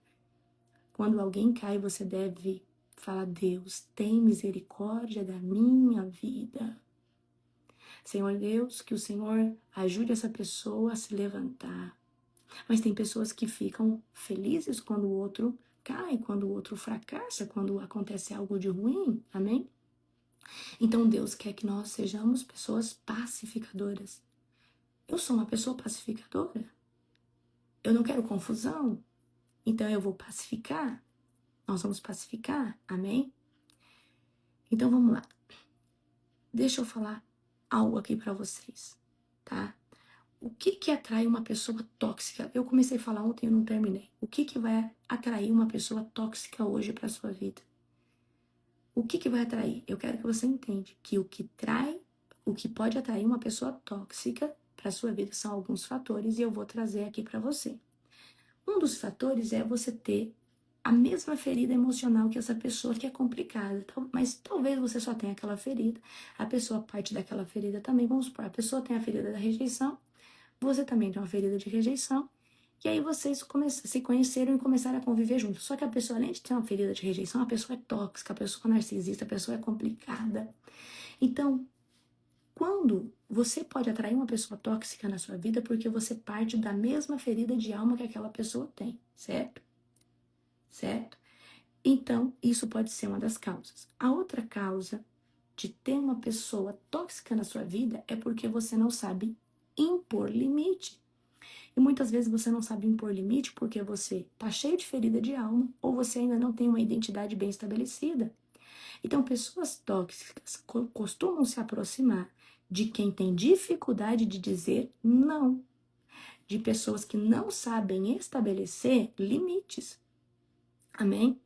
quando alguém cai, você deve falar, Deus, tem misericórdia da minha vida. Senhor Deus, que o Senhor ajude essa pessoa a se levantar. Mas tem pessoas que ficam felizes quando o outro cai, quando o outro fracassa, quando acontece algo de ruim. Amém? Então Deus quer que nós sejamos pessoas pacificadoras. Eu sou uma pessoa pacificadora. Eu não quero confusão. Então eu vou pacificar. Nós vamos pacificar. Amém? Então vamos lá. Deixa eu falar algo aqui pra vocês, tá? O que atrai uma pessoa tóxica? Eu comecei a falar ontem e não terminei. O que vai atrair uma pessoa tóxica hoje pra sua vida? O que vai atrair? Eu quero que você entenda que o que pode atrair uma pessoa tóxica pra sua vida são alguns fatores e eu vou trazer aqui pra você. Um dos fatores é você ter a mesma ferida emocional que essa pessoa, que é complicada. Mas talvez você só tenha aquela ferida, a pessoa parte daquela ferida também. Vamos supor, a pessoa tem a ferida da rejeição, você também tem uma ferida de rejeição, e aí vocês se conheceram e começaram a conviver juntos. Só que a pessoa, além de ter uma ferida de rejeição, a pessoa é tóxica, a pessoa é narcisista, a pessoa é complicada. Então, quando você pode atrair uma pessoa tóxica na sua vida porque você parte da mesma ferida de alma que aquela pessoa tem, certo? Certo? Então, isso pode ser uma das causas. A outra causa de ter uma pessoa tóxica na sua vida é porque você não sabe impor limite. E muitas vezes você não sabe impor limite porque você tá cheio de ferida de alma ou você ainda não tem uma identidade bem estabelecida. Então, pessoas tóxicas costumam se aproximar de quem tem dificuldade de dizer não, de pessoas que não sabem estabelecer limites. Amém?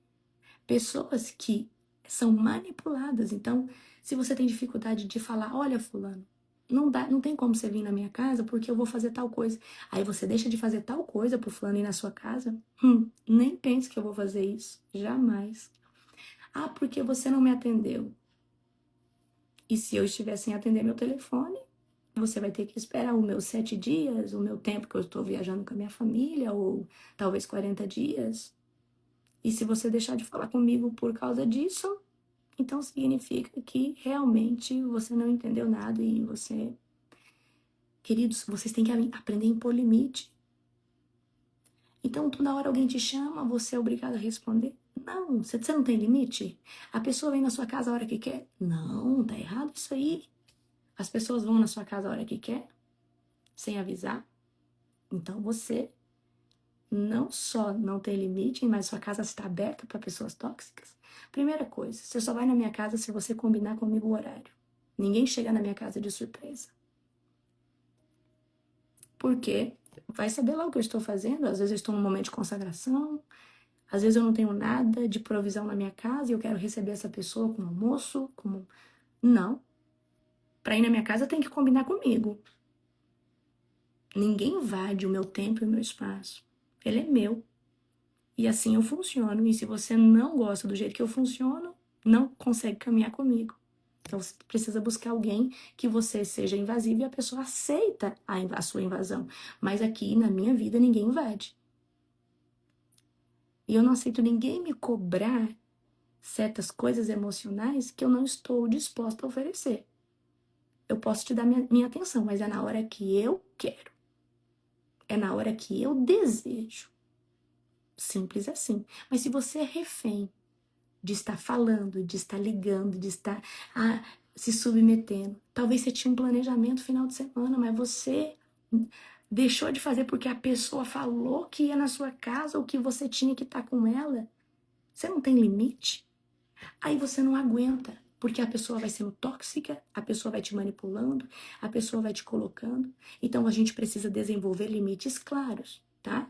Pessoas que são manipuladas. Então, se você tem dificuldade de falar, olha, fulano, não tem como você vir na minha casa porque eu vou fazer tal coisa. Aí você deixa de fazer tal coisa pro fulano ir na sua casa? Nem pense que eu vou fazer isso. Jamais. Ah, porque você não me atendeu. E se eu estiver sem atender meu telefone, você vai ter que esperar os meus 7 dias, o meu tempo que eu estou viajando com a minha família, ou talvez 40 dias. E se você deixar de falar comigo por causa disso, então significa que realmente você não entendeu nada e você... Queridos, vocês têm que aprender a impor limite. Então, toda hora alguém te chama, você é obrigado a responder? Não, você não tem limite? A pessoa vem na sua casa a hora que quer? Não, tá errado isso aí. As pessoas vão na sua casa a hora que quer, sem avisar. Então você não só não tem limite, mas sua casa está aberta para pessoas tóxicas. Primeira coisa, você só vai na minha casa se você combinar comigo o horário. Ninguém chega na minha casa de surpresa. Porque vai saber lá o que eu estou fazendo. Às vezes eu estou num momento de consagração. Às vezes eu não tenho nada de provisão na minha casa e eu quero receber essa pessoa com almoço, como... Não. Para ir na minha casa tem que combinar comigo. Ninguém invade o meu tempo e o meu espaço. Ele é meu. E assim eu funciono. E se você não gosta do jeito que eu funciono, não consegue caminhar comigo. Então você precisa buscar alguém que você seja invasivo e a pessoa aceita a sua invasão. Mas aqui na minha vida ninguém invade. E eu não aceito ninguém me cobrar certas coisas emocionais que eu não estou disposta a oferecer. Eu posso te dar minha atenção, mas é na hora que eu quero. É na hora que eu desejo. Simples assim. Mas se você é refém de estar falando, de estar ligando, de estar se submetendo, talvez você tinha um planejamento final de semana, mas você deixou de fazer porque a pessoa falou que ia na sua casa ou que você tinha que estar com ela. Você não tem limite? Aí você não aguenta, porque a pessoa vai sendo tóxica, a pessoa vai te manipulando, a pessoa vai te colocando. Então a gente precisa desenvolver limites claros, tá?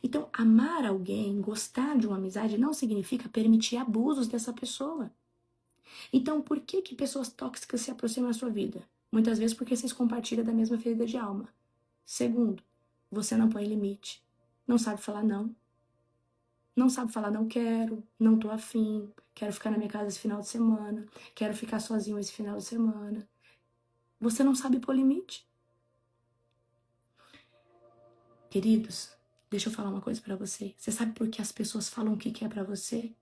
Então, amar alguém, gostar de uma amizade não significa permitir abusos dessa pessoa. Então, por que pessoas tóxicas se aproximam da sua vida? Muitas vezes porque vocês compartilham da mesma ferida de alma. Segundo, você não põe limite. Não sabe falar não. Não sabe falar não quero, não tô afim, quero ficar na minha casa esse final de semana, quero ficar sozinho esse final de semana. Você não sabe pôr limite. Queridos, deixa eu falar uma coisa pra você. Você sabe por que as pessoas falam o que quer pra você?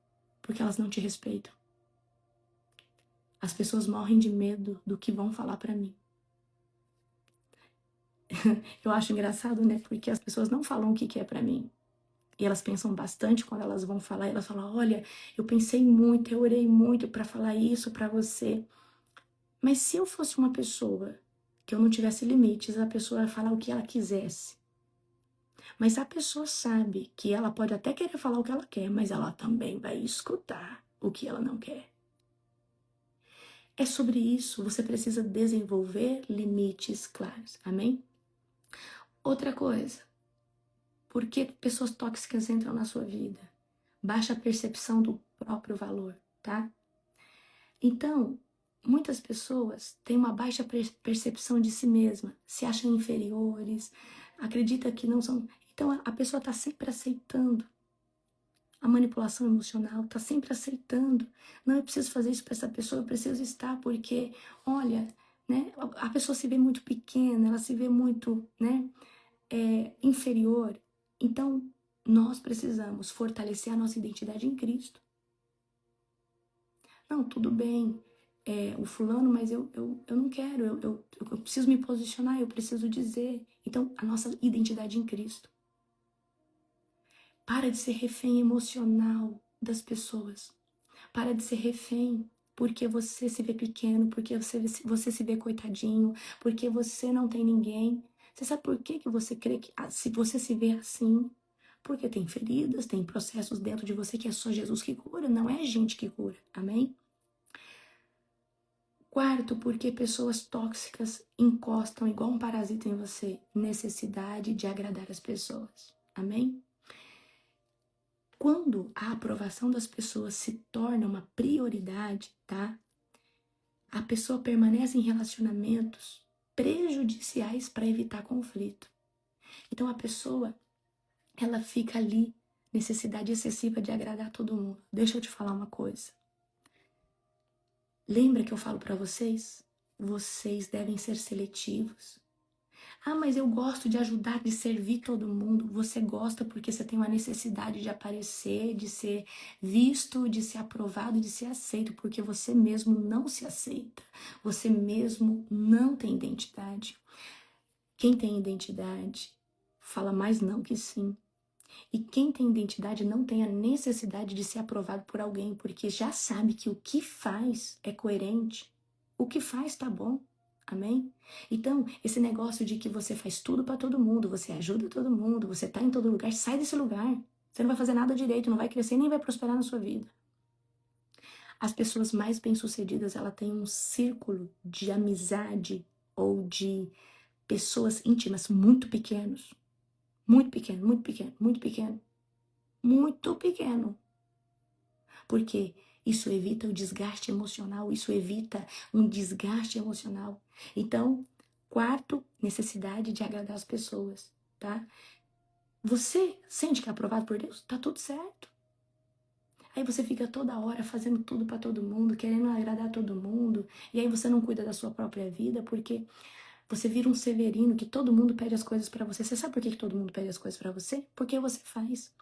Porque elas não te respeitam. As pessoas morrem de medo do que vão falar pra mim. Eu acho engraçado, né? Porque as pessoas não falam o que quer pra mim. E elas pensam bastante quando elas vão falar. Elas falam, olha, eu pensei muito, eu orei muito pra falar isso pra você. Mas se eu fosse uma pessoa que eu não tivesse limites, a pessoa ia falar o que ela quisesse. Mas a pessoa sabe que ela pode até querer falar o que ela quer, mas ela também vai escutar o que ela não quer. É sobre isso, você precisa desenvolver limites claros, amém? Outra coisa, por que pessoas tóxicas entram na sua vida? Baixa percepção do próprio valor, tá? Então, muitas pessoas têm uma baixa percepção de si mesma, se acham inferiores, acredita que não são... Então, a pessoa está sempre aceitando a manipulação emocional, está sempre aceitando. Não, eu preciso fazer isso para essa pessoa, eu preciso estar porque, olha, né, a pessoa se vê muito pequena, ela se vê muito, né, inferior. Então, nós precisamos fortalecer a nossa identidade em Cristo. Não, tudo bem, o fulano, mas eu não quero, eu preciso me posicionar, eu preciso dizer. Então, a nossa identidade em Cristo. Para de ser refém emocional das pessoas. Para de ser refém porque você se vê pequeno, porque você se vê coitadinho, porque você não tem ninguém. Você sabe por que você crê que se você se vê assim? Porque tem feridas, tem processos dentro de você que é só Jesus que cura, não é a gente que cura. Amém? Quarto, porque pessoas tóxicas encostam igual um parasita em você. Necessidade de agradar as pessoas. Amém? Quando a aprovação das pessoas se torna uma prioridade, tá? A pessoa permanece em relacionamentos prejudiciais para evitar conflito. Então a pessoa, ela fica ali, necessidade excessiva de agradar todo mundo. Deixa eu te falar uma coisa. Lembra que eu falo para vocês? Vocês devem ser seletivos. Ah, mas eu gosto de ajudar, de servir todo mundo. Você gosta porque você tem uma necessidade de aparecer, de ser visto, de ser aprovado, de ser aceito, porque você mesmo não se aceita. Você mesmo não tem identidade. Quem tem identidade fala mais não que sim. E quem tem identidade não tem a necessidade de ser aprovado por alguém, porque já sabe que o que faz é coerente. O que faz tá bom. Amém? Então, esse negócio de que você faz tudo para todo mundo, você ajuda todo mundo, você tá em todo lugar, sai desse lugar. Você não vai fazer nada direito, não vai crescer nem vai prosperar na sua vida. As pessoas mais bem-sucedidas, ela têm um círculo de amizade ou de pessoas íntimas muito pequenos. Muito pequeno, muito pequeno, muito pequeno. Muito pequeno. Porque isso evita o desgaste emocional, isso evita um desgaste emocional. Então, quarto, necessidade de agradar as pessoas, tá? Você sente que é aprovado por Deus? Tá tudo certo. Aí você fica toda hora fazendo tudo pra todo mundo, querendo agradar todo mundo, e aí você não cuida da sua própria vida, porque você vira um severino que todo mundo pede as coisas pra você. Você sabe por que todo mundo pede as coisas pra você? Porque você faz.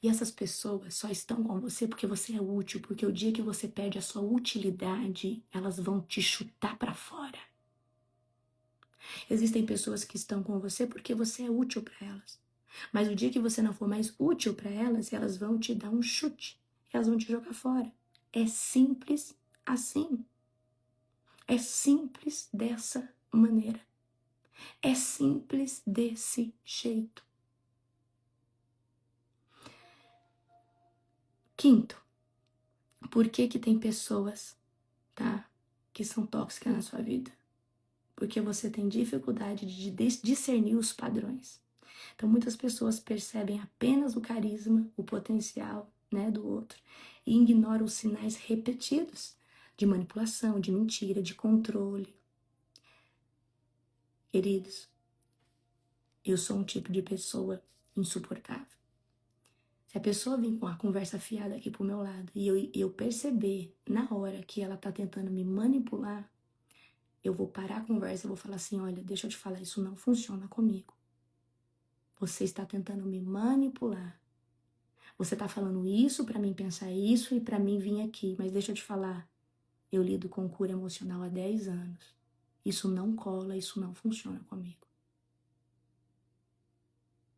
E essas pessoas só estão com você porque você é útil, porque o dia que você perde a sua utilidade, elas vão te chutar pra fora. Existem pessoas que estão com você porque você é útil pra elas. Mas o dia que você não for mais útil pra elas, elas vão te dar um chute. Elas vão te jogar fora. É simples assim. É simples dessa maneira. É simples desse jeito. Quinto, por que que tem pessoas, tá, que são tóxicas na sua vida? Porque você tem dificuldade de discernir os padrões. Então, muitas pessoas percebem apenas o carisma, o potencial, né, do outro e ignoram os sinais repetidos de manipulação, de mentira, de controle. Queridos, eu sou um tipo de pessoa insuportável. Se a pessoa vir com a conversa fiada aqui pro meu lado e eu perceber na hora que ela tá tentando me manipular, eu vou parar a conversa e vou falar assim, olha, deixa eu te falar, isso não funciona comigo. Você está tentando me manipular. Você tá falando isso pra mim pensar isso e pra mim vir aqui. Mas deixa eu te falar, eu lido com cura emocional há 10 anos. Isso não cola, isso não funciona comigo.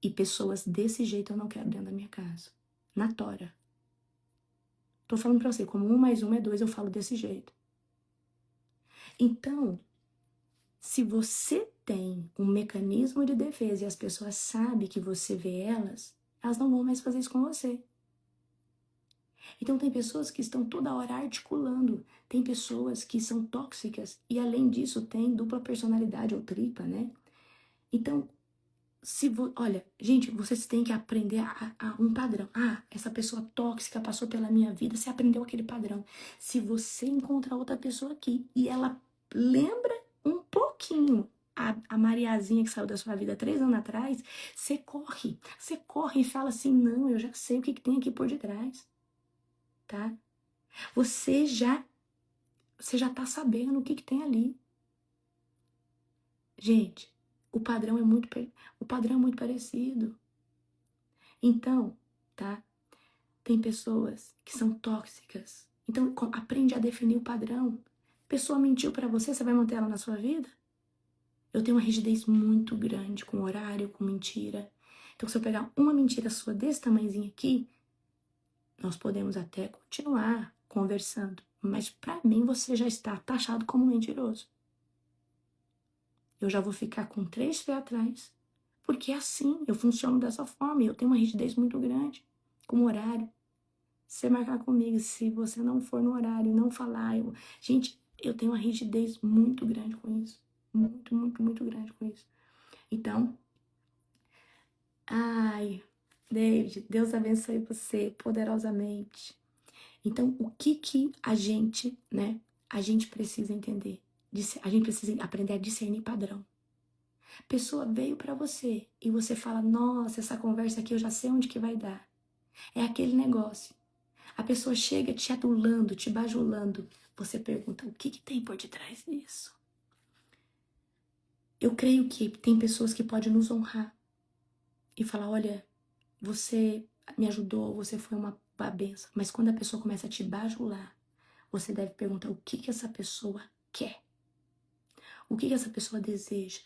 E pessoas desse jeito eu não quero dentro da minha casa. Na tora. Tô falando pra você, como 1 mais 1 é 2, eu falo desse jeito. Então, se você tem um mecanismo de defesa e as pessoas sabem que você vê elas, elas não vão mais fazer isso com você. Então tem pessoas que estão toda hora articulando, tem pessoas que são tóxicas e além disso tem dupla personalidade ou tripla, né? Então, olha, gente, vocês têm que aprender a um padrão. Ah, essa pessoa tóxica passou pela minha vida, você aprendeu aquele padrão. Se você encontra outra pessoa aqui e ela lembra um pouquinho a Mariazinha que saiu da sua vida 3 anos atrás, você corre e fala assim, não, eu já sei o que tem aqui por detrás, tá? Você já tá sabendo o que tem ali. Gente, o padrão é muito parecido. Então, tá? Tem pessoas que são tóxicas. Então, aprende a definir o padrão. Pessoa mentiu pra você, você vai manter ela na sua vida? Eu tenho uma rigidez muito grande com horário, com mentira. Então, se eu pegar uma mentira sua desse tamanhozinho aqui, nós podemos até continuar conversando. Mas pra mim, você já está taxado como mentiroso. Eu já vou ficar com 3 pés atrás. Porque é assim, eu funciono dessa forma. Eu tenho uma rigidez muito grande com horário. Você marcar comigo, se você não for no horário e não falar, gente, eu tenho uma rigidez muito grande com isso. Muito, muito, muito grande com isso. Então, ai, David, Deus abençoe você poderosamente. Então, o que a gente, né, a gente precisa entender? A gente precisa aprender a discernir padrão. Pessoa veio pra você e você fala, nossa, essa conversa aqui eu já sei onde que vai dar. É aquele negócio. A pessoa chega te adulando, te bajulando. Você pergunta, o que tem por detrás disso? Eu creio que tem pessoas que podem nos honrar e falar, olha, você me ajudou, você foi uma benção. Mas quando a pessoa começa a te bajular, você deve perguntar o que essa pessoa quer. O que essa pessoa deseja.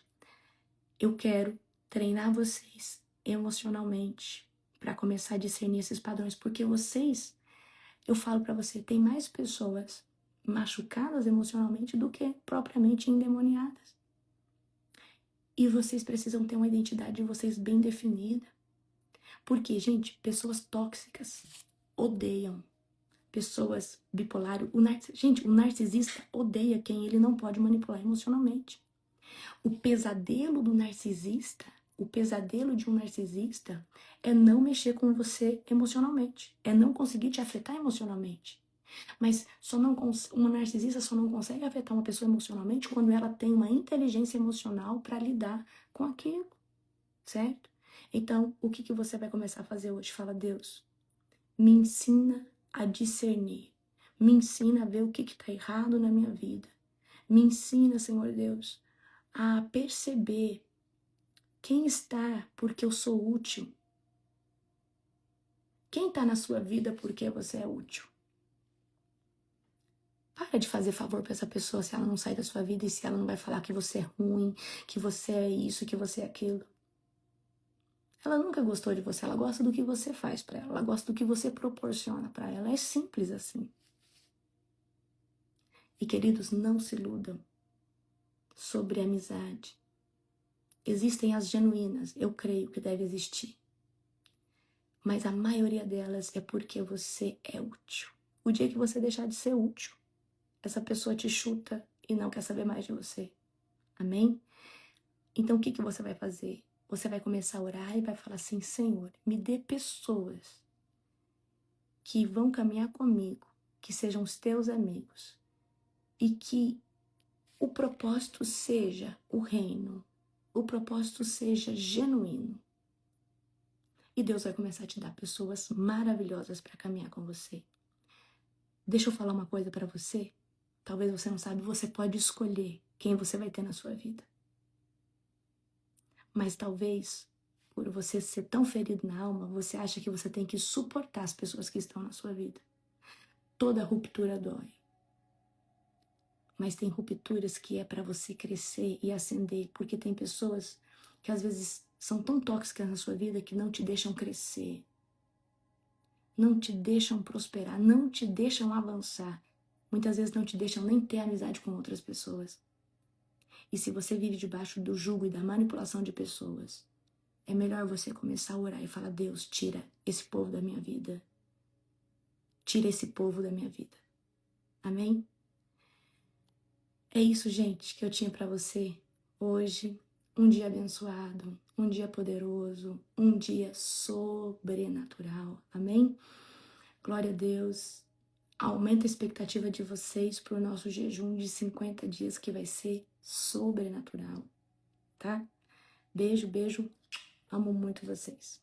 Eu quero treinar vocês emocionalmente para começar a discernir esses padrões, porque vocês, eu falo para você, tem mais pessoas machucadas emocionalmente do que propriamente endemoniadas. E vocês precisam ter uma identidade de vocês bem definida. Porque, gente, pessoas tóxicas odeiam pessoas bipolares. Gente, o narcisista odeia quem ele não pode manipular emocionalmente. O pesadelo do narcisista, o pesadelo de um narcisista é não mexer com você emocionalmente, é não conseguir te afetar emocionalmente. Mas um narcisista só não consegue afetar uma pessoa emocionalmente quando ela tem uma inteligência emocional para lidar com aquilo, certo? Então, o que você vai começar a fazer hoje? Fala, Deus, me ensina a discernir. Me ensina a ver o que está errado na minha vida. Me ensina, Senhor Deus, a perceber quem está porque eu sou útil. Quem está na sua vida porque você é útil. Para de fazer favor para essa pessoa se ela não sair da sua vida e se ela não vai falar que você é ruim, que você é isso, que você é aquilo. Ela nunca gostou de você, ela gosta do que você faz para ela gosta do que você proporciona para ela. É simples assim. E queridos, não se iludam sobre amizade. Existem as genuínas, eu creio que deve existir. Mas a maioria delas é porque você é útil. O dia que você deixar de ser útil, essa pessoa te chuta e não quer saber mais de você. Amém? Então o que você vai fazer? Você vai começar a orar e vai falar assim, Senhor, me dê pessoas que vão caminhar comigo, que sejam os teus amigos, e que o propósito seja o reino, o propósito seja genuíno. E Deus vai começar a te dar pessoas maravilhosas para caminhar com você. Deixa eu falar uma coisa para você. Talvez você não saiba, você pode escolher quem você vai ter na sua vida. Mas talvez, por você ser tão ferido na alma, você acha que você tem que suportar as pessoas que estão na sua vida. Toda ruptura dói. Mas tem rupturas que é para você crescer e ascender, porque tem pessoas que às vezes são tão tóxicas na sua vida que não te deixam crescer, não te deixam prosperar, não te deixam avançar. Muitas vezes não te deixam nem ter amizade com outras pessoas. E se você vive debaixo do jugo e da manipulação de pessoas, é melhor você começar a orar e falar, Deus, tira esse povo da minha vida. Tira esse povo da minha vida. Amém? É isso, gente, que eu tinha para você hoje. Um dia abençoado, um dia poderoso, um dia sobrenatural. Amém? Glória a Deus. Aumenta a expectativa de vocês para o nosso jejum de 50 dias, que vai ser sobrenatural, tá? Beijo, beijo. Amo muito vocês.